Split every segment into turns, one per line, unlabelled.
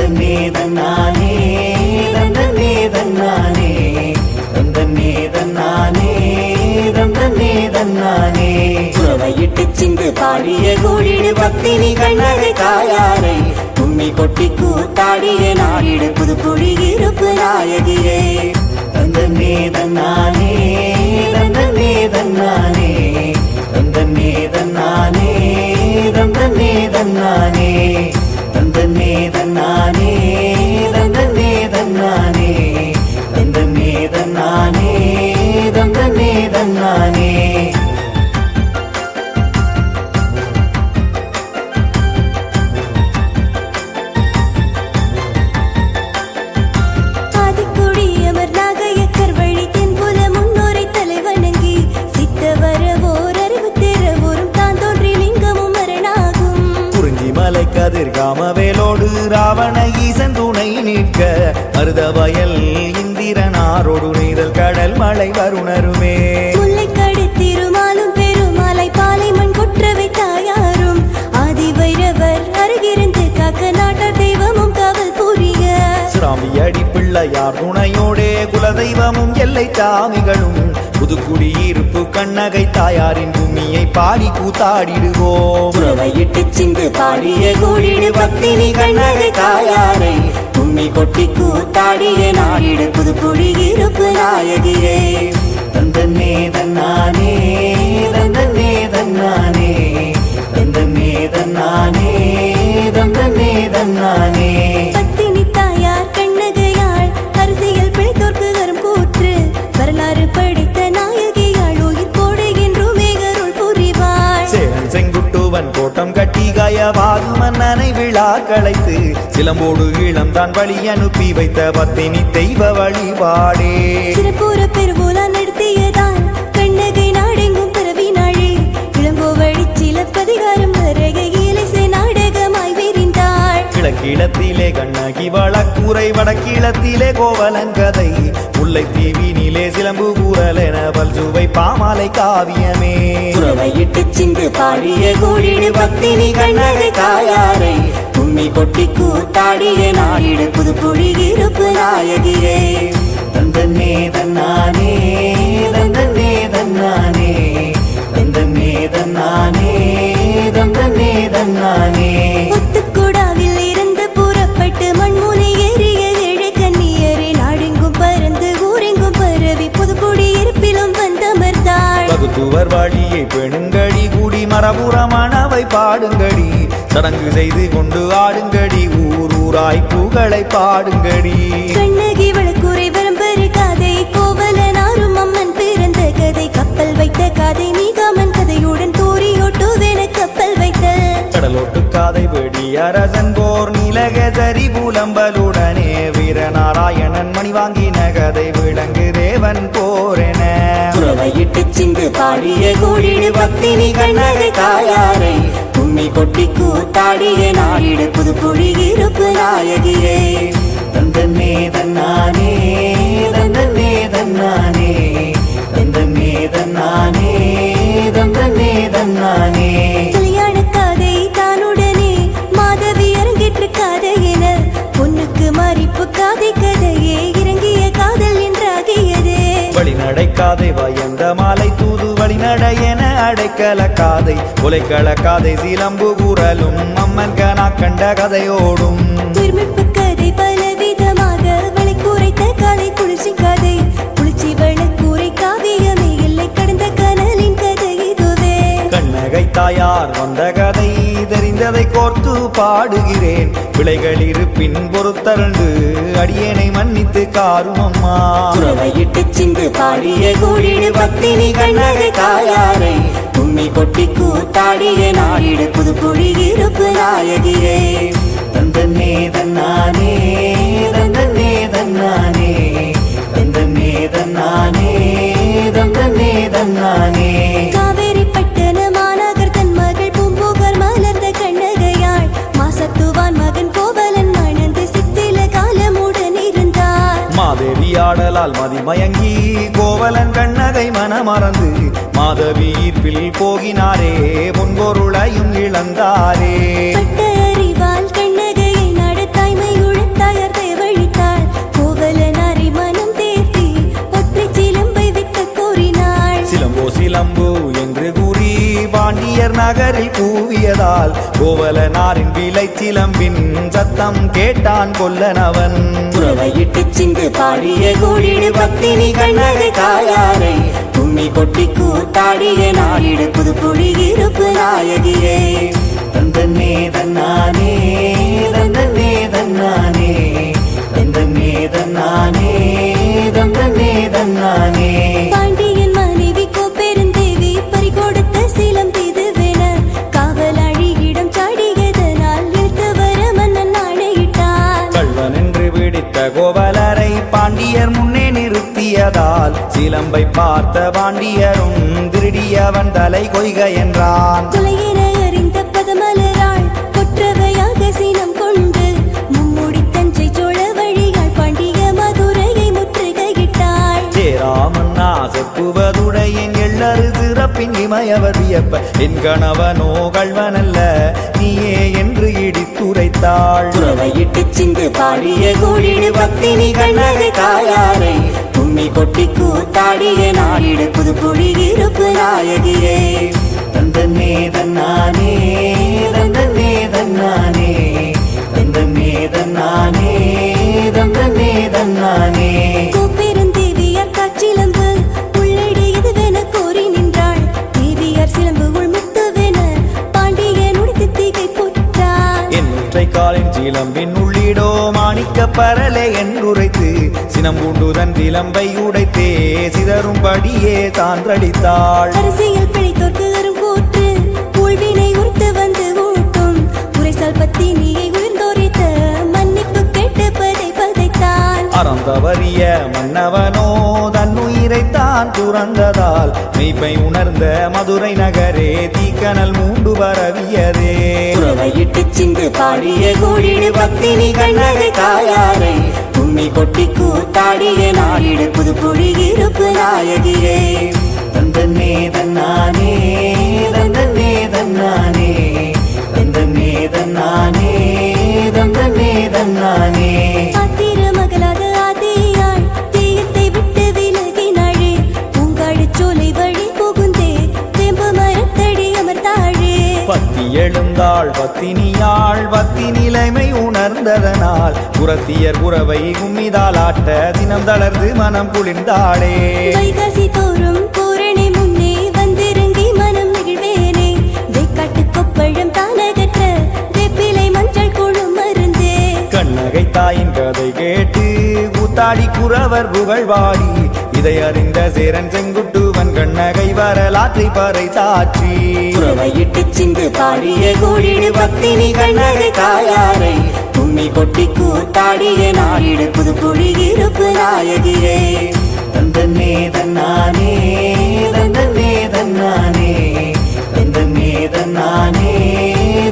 தந்தன்னே தன்னானே தந்தன்னே தன்னானே தந்தன்னே தன்னானே தந்தன்னே தன்னானே குறவையிட்டு சிந்து பாடிய கூடிடு பத்தினி கண்ணகை தாயாரை கும்மி கொட்டி கூத்தாடிய நாடிடு புதுக்குடி இருப்பு நாயகியே தந்தன்னே தன்னானே தந்தன்னே தன்னானே தந்தன்னே தன்னானே தந்தன்னே தன்னானே தந்தன்னே தன்னானே தந்தன்னே தன்னானே தந்தன்னே தன்னானே தந்தன்னே தன்னானே
கதிர்காமவேலோடு ராவண ஈசன் துணை நிற்க மருத வயல் இந்திரனாரோடு நீதல் கடல் மலை வருணருமே
முல்லை கடுத்திருமாலும் பெருமாலை பாலை மண் கொற்றவை தாயாரும் ஆதி வைரவர் அருகிருந்து காக்க நாட்டார் தெய்வமும் காவல் புரிய
சிராமி அடி பிள்ளையார் துணையோடே குலதெய்வமும் எல்லை சாமிகளும் புதுக்குடியிருப்பு கண்ணகை தாயாரின் பூமியை பாடி கூத்தாடிடுவோம்
குறவையிட்டு சிந்து பாடிய கூடிடு பத்தினி கண்ணகை தாயாரை கும்மி கொட்டி கூத்தாடிய நாடிடு புதுக்குடியிருப்பு நாயகியே தந்தன்னே தன்னானே தந்தன்னே தன்னானே தந்தன்னே தன்னானே தந்தன்னே தன்னானே
பத்தினி தாயார் கண்ணகையாள் அரசியல் பிழைத்தோர்க்கு வரும் கூற்று வரலாறு படித்த நாயகியாள் உயிர் போடு என்று மேகருள் புரிவாள்
சேரன் செங்குட்டுவன் கோட்டம் கட்டி கயவாகு மன்னனை விழா களைத்து சிலம்போடு இளம் தான் வழி அனுப்பி வைத்த பத்தினி தெய்வ வழிபாடே
சிறப்புற பெருமூலா நடத்தியதான் கண்ணகை நாடெங்கும் பரவினாளே இளங்கோ வழி சிலப்பதிகாரம் வருகையிலே நாடகமாய் விரிந்தாள்
கிழக்கிழத்திலே கண்ணகி வழக்கூரை வடக்கிழத்திலே கோவலன் கதை முல்லை தீவினிலே சிலம்பு கூறல் என பல்சுவை பாமாலை காவியமே
குறவையிட்டு சிந்து பாடிய கூடிடு பத்தினி கண்ணகை தாயாரை கும்மி கொட்டி கூத்தாடிய நாடிடு புதுக்குடியிருப்பு நாயகியே தந்தன்னே தன்னானே தந்தன்னே தன்னானே தந்தன்னே தன்னானே தந்தன்னே தன்னானே
ஒத்துக்கூடாவில் இருந்து புறப்பட்டு மண்முனை ஏறிய ஏழு கண்ணியரே நாடெங்கும் பறந்து ஊரெங்கும் பரவி புதுக்குடியிருப்பிலும் வந்தமர்ந்தாள்
பகுத்துவர் வழியை பெணுங்கடி கூடி மரபுறமானவை பாடுங்கடி சடங்கு செய்து கொண்டு ஆடுங்கடி ஊர் ஊராய் புகழை பாடுங்கடி
கண்ணகி வழக்குரை வரம்பரு கதை கோவலனாரும் அம்மன் பிறந்த கதை கப்பல் வைத்த கதை நீகாமன் கதையுடன் தூரியோட்டுவென கப்பல் வைத்தல்
கடலோட்டு காதை வெடி அரசன் போர் நீலகதரி பூலம்பலுடனே வீரநாராயணன் மணி வாங்கின கதை விளங்கு தேவன் போரென
குறவையிட்டு சிந்து பாடிய கூடிடு பத்தினி கண்ணகை தாயாரை கும்மி கொட்டி கூத்தாடிய நாடிடு புதுக்குடியிருப்பு நாயகியே தந்தன்னே தன்னானே தந்தன்னே தன்னானே தந்தன்னே தன்னானே தந்தன்னே தன்னானே
கல்யாண கதை தானுடனே மாதவி அரங்கேற்று கதை என பொண்ணுக்கு மறிப்பு கதை கதையே இறங்கிய காதல் என்றாகியதே
வழிநடைக்காதை வயந்த மாலை தூது வழிநடையென அடைக்கல காதை கொலைக்கள காதை சிலம்பு கூறலும் அம்மன் கனா கண்ட கதையோடும்
உயிர்மிப்பு கதை பலவிதமாக வளைக்குரைத்த கதை குளிர்ச்சி கதை குளிர்ச்சி வளக்கூரை காவியமே இல்லை கடந்த கனலின் கதை இதுவே
கண்ணகை தாயார் வந்த கதை தெரிந்ததை கோர்த்து பாடுகிறேன் பிழைகள் இருப்பின் பொறுத்தரண்டு அடியேனை மன்னித்து காரும் அம்மா
குறவையிட்டு சிந்து பாடிய கூடிடு பத்தினி கண்ணகை தாயாரை கும்மி கொட்டி கூத்தாடிய நாடிடு புதுக்குடியிருப்பு நாயகியே தந்தன்னே தன்னானே தந்தன்னே தன்னானே தந்தன்னே தன்னானே தந்தன்னே தன்னானே
காவேரி பட்டண மாநகர் தன் மகள் பூம்புகார் மலர்ந்த கண்ணகையாள் மாசத்துவான் மகன் கோவலன் மணந்து சித்தில காலமுடன் இருந்தார்
மாதேவி ஆடலால் மதிமயங்கி கோவலன் கண்ணகை மனமறந்து மாதவி ஈர்ப்பில் போகினாரே பொன்பொருளையும் இழந்தாரே
பட்ட அறிவால் கண்ணகையை நடத்தாய்மை உழ
ஆடியதால் கோவலனாரின் விலை சிலம்பின் சத்தம் கேட்டான் கொல்லனவன்.
குறவையிட்டு சிந்து பாடிய கூடிடு பத்தினி கண்ணகை தாயாரை கும்மி கொட்டி கூத்தாடிய நாடிடு புதுக்குடி இருப்பு நாயகியே. தந்தன்னே தன்னானே தந்தன்னே தன்னானே தந்தன்னே தன்னானே தந்தன்னே தன்னானே.
பாண்டியன் மனைவி கோப்பெருந்தேவி பறிகொடுத்த சிலம் இதுவென காவலாழியிடம் சாடியதனால் இழுத்து வர மன்னன் ஆணையிட்டான்.
கள்வன் என்று பிடித்த கோவலரை பாண்டியர் முன்னே நிறுத்தியதால் சிலம்பை பார்த்த பாண்டியரும் திருடியவன் தலை கொய்க என்றான்.
கொலையென அறிந்த பதமலராள் கொற்றவையாக சினம் கொண்டு மும்முடி தஞ்சை சோழ வழியாள் பாண்டிய மதுரையை முற்றுகையிட்டாள்.
சேராமன் செப்புவதுடையன் எள்ளறு சிறப்பின் இமயவர் வியப்ப என் கணவனோ கள்வனல்ல நீயே என்று இடித்துரைத்தாள்.
குறவையிட்டு சிந்து பாடிய கூடிடு பத்தினி கண்ணகை தாயாரை கும்மி கொட்டி கூத்தாடிய நாடிடு புதுக்குடி இருப்பு நாயகியே. தந்தன்னே தன்னானே தந்தன்னே தன்னானே தந்தன்னே தன்னானே தந்தன்னே தன்னானே.
கோப்பெருந்தேவியார் காச்சிலம்பு உள்ளடையதுவென கோரி நின்றாள். தேவியார் சிலம்பு உள்முத்துவென பாண்டியன் உடைத்து தீகை போற்றான்.
என் ஒற்றை காலின் சிலம்பின் உள்ளிடோ மாணிக்க பரலே என்றுரைத்து சினம்பூண்டுதன் சிலம்பை உடைத்தே சிதறும்படியே சான்றளித்தாள்.
அரசியல் பிழைத்தோர்க்கு அரும் கூற்று ஊழ்வினை உறுத்து வந்து ஊட்டும் உரைசால் பத்தினியை உயிர்ந்தோரித்த மன்னிப்பு கேட்டு பதைத்தான்.
அறந்தவறிய மன்னவனோ தன்னுயிரைத்தான் துறந்ததால் மெய்ப்பை உணர்ந்த மதுரை நகரே தீக்கனல் மூண்டு பரவியதே.
குறவையிட்டு சிந்து பாடிய கூடிடு பத்தினி கண்ணகை தாயாரை கும்மி கொட்டி கூத்தாடிய நாடிடு புதுக்குடி இருப்பு நாயகியே. தந்தன்னே தன்னானே தந்தன்னே தன்னானே தந்தன்னே தன்னானே தந்தன்னே தன்னானே.
ஆத்திர மகளாக ஆதியாள் தேயத்தை விட்டு விலகினாளே பூங்காடு சோலை வழி புகுந்தே வேம்பு மரத்தடி அமர்ந்தாளே.
பத்தி எழுந்தாள் பத்தினியாள் பத்தி நிலைமை உணர்ந்ததனால் புறத்தியர் புறவை கும்மிதாலாட்ட தினம் தளர்ந்து மனம் குளிர்ந்தாளே.
வைகாசி தோறும் பூரணி முன்னே வந்திறங்கி மனம் நெகிழ்வேனே வெக்காட்டு கொப்பழம் தானகற்ற வேப்பிலை மஞ்சள் குழு மருந்தே.
கண்ணகை தாயின் கதை கேட்டு கூத்தாடி குறவர் புகழ்வாடி இதை அறிந்த சேரன் செங்குட்டுவன் கண்ணகை வரலாற்றை பறை சாற்றி.
குறவையிட்டு சிந்து பாடிய கூடிடு பத்தினி கண்ணகை தாயாரை கும்மி கொட்டி கூத்தாடிய நாடிடு புதுக்குடி இருப்பு நாயகியே. தந்தன்னே தன்னானே தந்தன்னே தன்னானே தந்தன்னே தன்னானே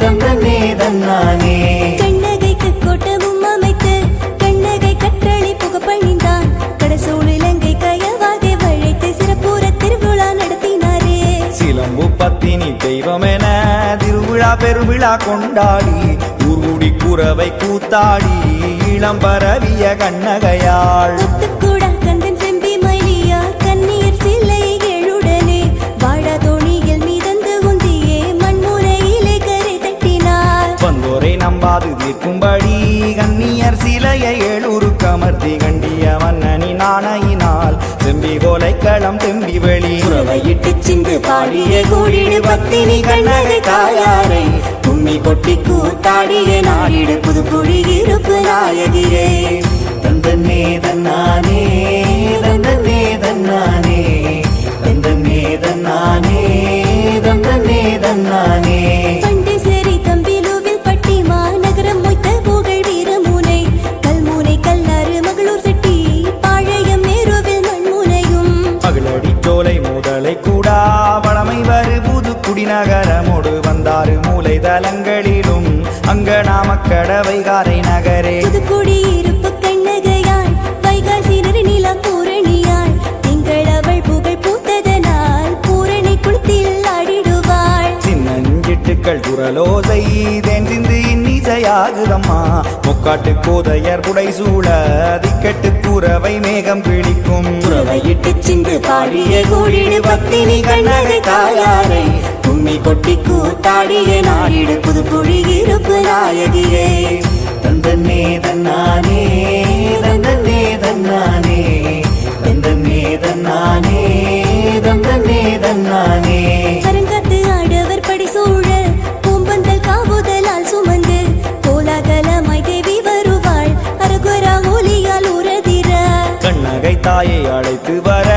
தந்தன்னே தன்னானே.
கண்ணகைக்கு கோட்டமும் அமைத்து கண்ணகை கற்றளி புக பணிந்தான். கடசூழ் இலங்கை கயவாகை வழைத்து சிறப்புற திருவிழா நடத்தினாரே.
சிலம்பு பத்தினி தெய்வமென திருவிழா பெருவிழா கொண்டாடி ஊர்குடி குறவை கூத்தாடி இளம் பரவிய கண்ணகையாள்.
முத்துக்கூடா கந்தன் செம்பி மயிலியா கண்ணீர் சிலை எழுடனே வாழா தோணியில் மிதந்து உந்தியே மண்முனையிலே கரை தட்டினார்.
வந்தோரை நம்பாது தீர்க்கும்படி கண்ணியர் சிலையை எழுரு கமர்த்தி கண்டிய மன்னனின் ஆணையினால் செம்பி கோலைக்களம் தெம்பி வெளி.
குறவையிட்டு சிந்து பாடிய கூடிடு பத்தினி கண்ணகை தாயாரை கும்மி கொட்டி கூத்தாடிய நாடிடு புதுக்குடி இருப்பு நாயகியே. தந்தன்னே தன்னானே தந்தன்னே தன்னானே தந்தன்னே தன்னானே தந்தன்னே தன்னானே.
பண்டு சரி தம்பிலுவில் பட்டி மாநகரம் மொய்த்த புகழ் வீரமுனை கல்முனை கல்லாறு மகளூர் செட்டி பாழையம் நேருவில் மண்முனையும்
மகளடி சோலை முதலை கூடா வளமை வரு புதுக்குடி நகரமோடு வந்தாறு மூலை தலங்களிலும் அங்க நாமக்கடவை காரை நகரே.
புதுக்குடி இருப்பு கண்ணகையாள் வைகாசி நறுநிலா பூரணியாள் திங்கள் அவள் புகழ் பூத்ததனால் பூரணி குளத்தில் ஆடிடுவாள்.
சின்னஞ்சிட்டுக்கள் குரலோசை தேன் சிந்து இன்னி திசையாகுதம்மா முக்காட்டு கோதையர் புடை சூழ திக்கெட்டு கூறவை மேகம் பிடிக்கும்
குறவையிட்டு சிந்து பாடிய கூடிடு பத்தினி கண்ணகை தாயாரை கும்மி கொட்டி கூத்தாடிய நாடிடு புதுக்குழி இருப்பு நாயகியே தந்தன்னே தன்னானே தந்தன்னே தன்னானே தந்தன்னே தன்னானே தந்தன்னே தன்னானே
அரங்கத்து ஆடவர் படி சூழ பூம்பந்தல் காவுதலால் சுமந்து கோலாகலமாய் தேவி வருவாள் அரகுரா ஒலியால் உரதிர
கண்ணகை தாயை அழைத்து வர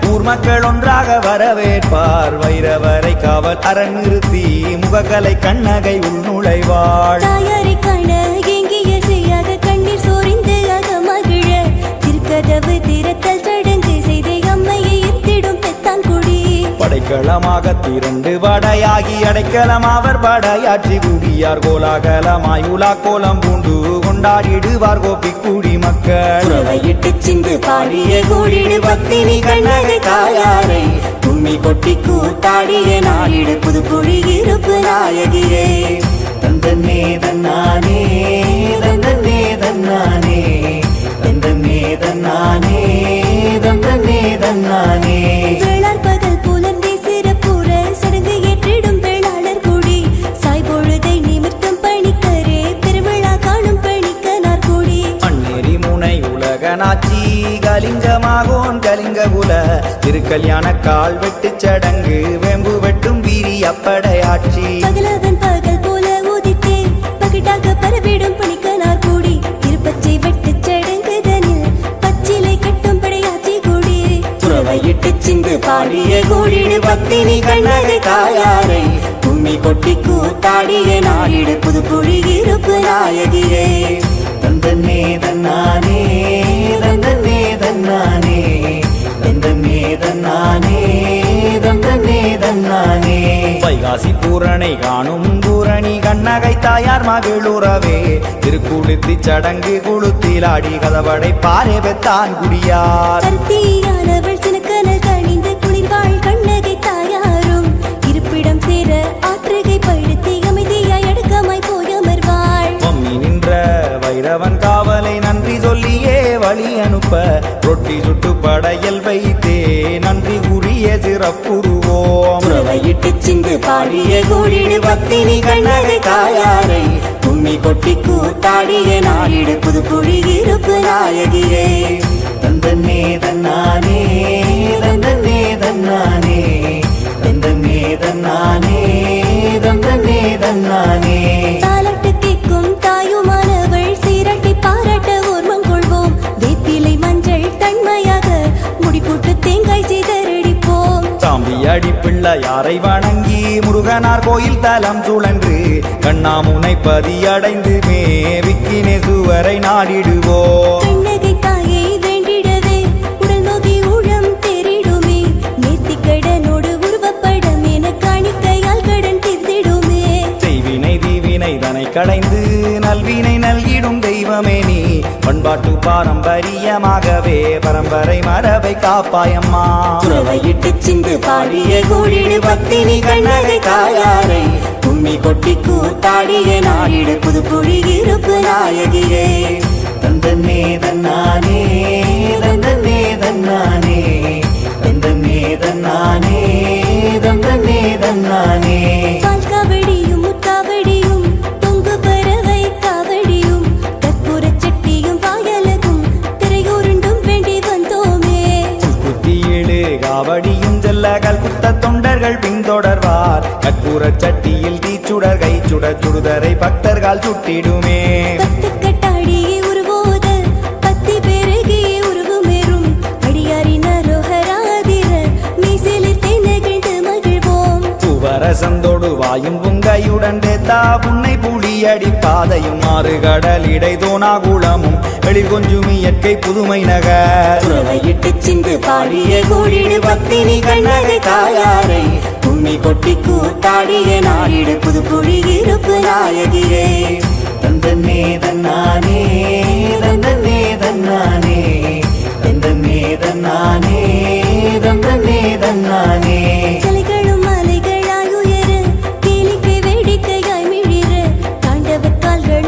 ஊர் மக்கள் ஒன்றாக வரவேற்பார் வைரவரை காவல் அரண் நிறுத்தி முகக்கலை கண்ணகை உள்நுழைவாள்
தாயாரை காண எங்கிய செய்யாக கண்ணீர் சோரிந்து அக மகிழ திருக்கதவு திறத்தல் சடங்கு செய்த அம்மையை ஈர்த்திடும் பெத்தான் குடி
படைக்களமாக திரண்டு படையாகி அடைக்கலமாவர் படையாட்சி குடியார் கோலாகலமாய் உலா கோலம் பூண்டு கொண்டாடிடுவார் கோப்பி குடி மக்கள்
குறவையிட்டு சிந்து பாடிய கூடிடு பத்தினி கண்ணகை தாயாரை கும்மி கொட்டி கூத்தாடிய நாடிடு புதுக்குழி இருப்பு நாயகியே தந்தன்னே தன்னானே தந்தன்னே தன்னானே தந்தன்னே தன்னானே தந்தன்னே தன்னானே
வேளார் பகல் புலர்ந்தே சிறப்புற சடங்கு ஏற்றிடும் வேளாளர் கூடி சாய் பொழுதை நிமிர்த்தம் பணிக்கரே பெருவிழா காணும் பணிக்கனார் கூடி
அந்நெறி முனை உலகநாச்சி கலிங்கமாகோன் கலிங்க குல திருக்கல்யாண கால் வெட்டு சடங்கு வேம்பு வெட்டும் வீரி அப்படையாட்சி
பகலவன் பகல் போல ஊதித்தே பகிட்டாக பரவிடும் பணிக்கனார் கூடி இருப்பச்சை வெட்டு சடங்குதனில் பச்சிலை கட்டும் படையாச்சி கூடி
குறவையிட்டு சிந்து பாடிய கூடிடு பத்தினி கண்ணகை தாயாரை கும்மி கொட்டி கூத்தாடிய நாடிடு புதுக்குழி இருப்பு நாயகியே தந்தன்னே தன்னானே தந்தன்னே தன்னானே தந்தன்னே தன்னானே தந்தன்னே தன்னானே
வைகாசி பூரணை காணும் பூரணி கண்ணகை தாயார் மகிழுறவே திருக்குளுத்தி சடங்கு குளுத்திலாடி கதவடை பாறை பெத்தான் குடியார்
கருத்தியானவள் சினக்கனல் கணிந்து குளிர்வாள் கண்ணகை தாயாரும் இருப்பிடம் சேர ஆற்றுகை படுத்தி அமைதியாய் அடக்கமாய் போய் அமர்வாள்
மம்மி நின்ற வைரவன் காவலை நன்றி சொல்லியே வழி அனுப்ப ரொட்டி சுட்டு படையல் வைத்தே நன்றி கூறிய சிறப்புருவோம்
குறவையிட்டு சிந்து பாடிய கூடிடு பத்தினி கண்ணகை தாயாரை கும்மி கொட்டி கூத்தாடிய நாடிடு புதுக்குழி இருப்பு நாயகியே தந்தன்னே தன்னானே தந்தன்னே தன்னானே தந்தன்னே தன்னானே தந்தன்னே தன்னானே
தாலாட்டு கேட்கும் தாயுமானவள் சீராட்டி பாராட்ட ஓர்மம் கொள்வோம் வேப்பிலை மஞ்சள் தன்மையாக முடிக்கூட்டு தேங்காய் சிதறடிப்போம்
தாம்பி அடிப்பிள்ள யாரை வணங்கி முருகனார் கோயில் தலம் சுழன்று கண்ணாமுனை பதியடைந்து மேவிக்கினே சுவரை நாடிடுவோம்
கண்ணகை தாயை வேண்டிடவே உடல் நோக்கி ஊழம் தெரிடுமே நேர்த்தி கடனோடு உருவப்படம் என காணிக்கையால் கடன் தீர்த்திடுமே
செய்வினை தீவினை தனை கடைந்து நல்வினை நல்கிடும் தெய்வமே நீ பண்பாட்டு பாரம்பரியமாகவே பரம்பரை மரபை காப்பாயம்மா
குறவையிட்டு சிந்து பாடிய கூடிடு பத்தினி கண்ணகை தாயாரை கும்மி கொட்டி கூத்தாடிய நாடிடு புதுக்குழி இருப்பு நாயகியே தந்தன்னே தன்னானே தந்தன்னே தன்னானே தந்தன்னே தன்னானே தந்தன்னே தன்னானே
பால் காவடியும் முக்காவடியும் தொங்கு பறவை காவடியும் கற்பூரச் சட்டியும் வாயலகும் திரையூருண்டும் வேண்டி வந்தோமே
குத்தியிடு காவடியும் செல்லகள் குத்த தொண்டர்கள் பின்தொடர்வார் கற்பூரச் சட்டியில் தீச்சுடர் கை சுடுதரை பக்தர்கள் சுட்டிடுமே
பத்து கட்டாடியே உருவோத பத்தி பெருகியே உருவுமேறும் அடியாரின் அரோகராதிர மீசிலில் தேனகிழ்ந்து மகிழ்வோம்
பூவரசந்தோடு வாயும் புங்கையுடன் தேத்தா புன்னை புலியடி பாதையும் ஆறு கடல் இடை தோணாகுளமும் வெளி கொஞ்சும் இயற்கை புதுமை நகர்
குறவையிட்டு சிந்து பாடிய கூடிடு பத்தினி கண்ணகை தாயாரை கும்மி கொட்டி கூத்தாடிய நாடிடு புதுக்குழி இருப்பு நாயகியே தந்தன்னே தன்னானே தந்தன்னே தன்னானே தந்தன்னே தன்னானே தந்தன்னே தன்னானே
கலைகளும் மலைகளாய் உயர கேளிக்கை வேடிக்கையாய் மிழிர தாண்டவ கால்கள்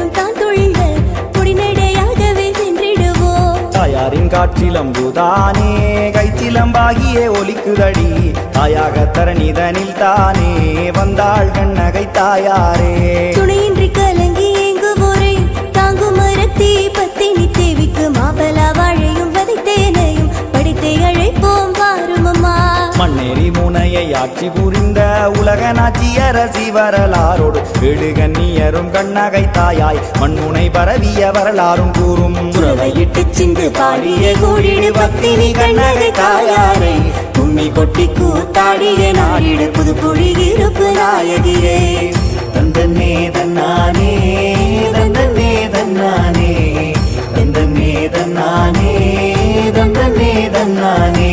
தாயாரின் காற்றிலம்புதானே கைச்சிலம்பாகியே ஒலிக்குதடி தாயாக தரணிதனில் தானே வந்தாள் கண்ணகை தாயாரே
துணையின்றி கலங்கி ஏங்குவோரே தாங்கும் மரத்தே பத்தினி தேவிக்கு மாபலா வாழையும் வதைத்தேனையும் படித்தே அழைப்போம் வாரும் அம்மா
மண்ணேறி முனையை ஆட்சி புரிந்த உலக நாச்சியரசி வரலாறோடு ஏழுகண்ணியரும் கண்ணகை தாயாய் மண்முனை பரவிய வரலாறும் கூறும்
குறவையிட்டு சிந்து பாடிய கூடிடு பத்தினி கண்ணகை தாயாரை கும்மி கொட்டி கூத்தாடிய நாடிடு புதுக்குடி இருப்பு நாயகியே தந்தன்னே தன்னானே தந்தன்னே தன்னானே தந்தன்னே தன்னானே தந்தன்னே தன்னானே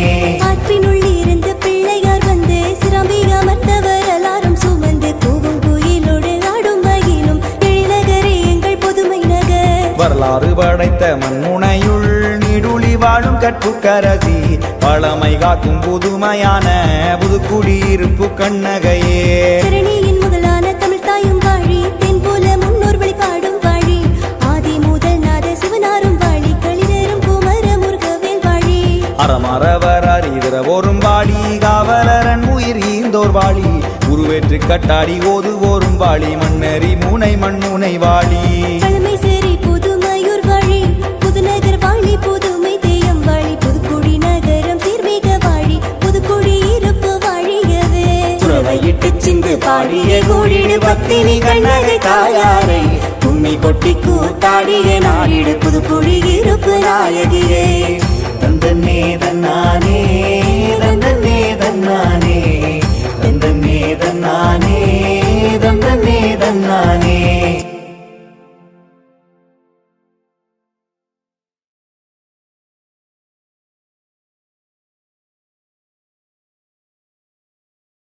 ஆற்றினுள் இருந்து பிள்ளையார் வந்து சிரம்பிக அமர்ந்தவர் எல்லாரும் சுமந்து கூவும் குயிலோடு ஆடும் மகிழும் எழிலகரே எங்கள் புதுமை நகர்
வரலாறு படைத்த மண்முனையுள் நீடுழி வாழும் கற்புக்கரசி பழமை காக்கும் புதுமையான புதுக்குடியிருப்பு கண்ணகையே
தரணியின் முதலான தமிழ் தாயும் வாழி தென் போல முன்னோர் வழிபாடும் வாழி ஆதி முதல் நாத சிவனாரும் வாழி களிதரும் குமர முருகவேல் வாழி
அறமரவர் அறிதரவோரும் வாழி காவலரன் உயிர் ஈந்தோர் வாழி உருவேற்று கட்டாடி ஓதுவோரும் வாழி மண்ணறி முனை மண்முனை வாழி
பழமை சேரி புதுமையூர் வாழி புதுநகர் வாழி புதுமை தேயம் வாழி புதுக்குடி நகரம் சீர்மிக வாழி புதுக்குடி இருப்பு வாழியவே
குறவையிட்டு சிந்து பாடிய கூடிடு பத்தினி கண்ணகை தாயாரை கும்மி கொட்டி கூத்தாடிய நாடிடு புதுக்குடி இருப்பு நாயகியே தந்தன்னே தன்னானே